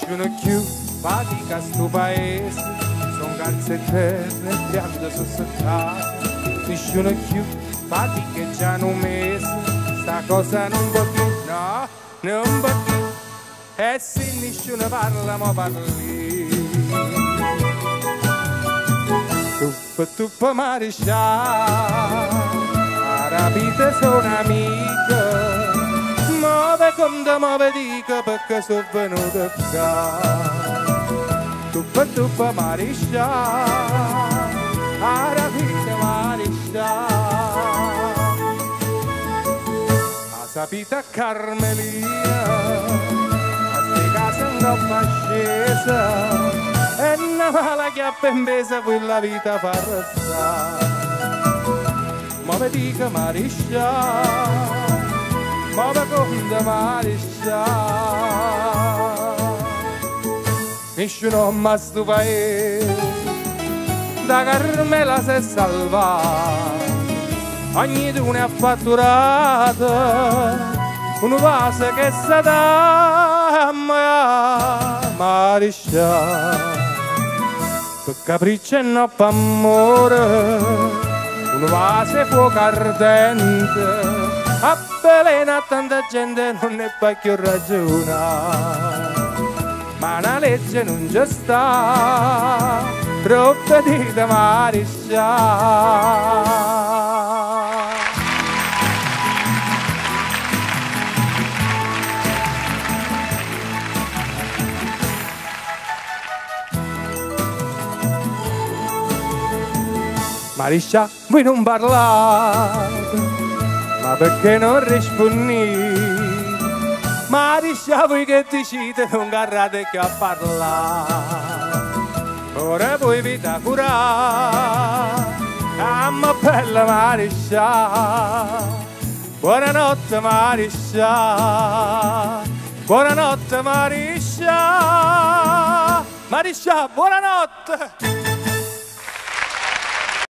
Nessuno più fatica sto paese, son calze e terre e piante su sott'aria. Nessuno più fatica già un mese, sta cosa non va più, no, non va più. E se nessuno parla, ma parli. Tu marescià, la vita sono amica. Muove come te muove dico perché sono venuto qua. Tu marescià, la vita marescià. Ha sapita Carmelina, a ste case in troppa scesa. E una mala chiappa in pesa quella vita fa restare. Muove dico marescià, muove come marescià. Nessuno ma sto paese, da Carmela si è salvata. Ogni tune ha fatturato un vaso che sa da marescià. Per capriccio e non per amore, un vaso fuoco ardente, avvelena tanta gente non ne fa più ragione. Ma una legge non ci sta, troppo dita marescià. Marescià, voi non parlate, ma perché non rispondete? Marescià, voi che dicete non garrate che a parlare. Ora voi vi da curare, ma bella marescià. Buonanotte marescià, buonanotte marescià. Marescià, buonanotte.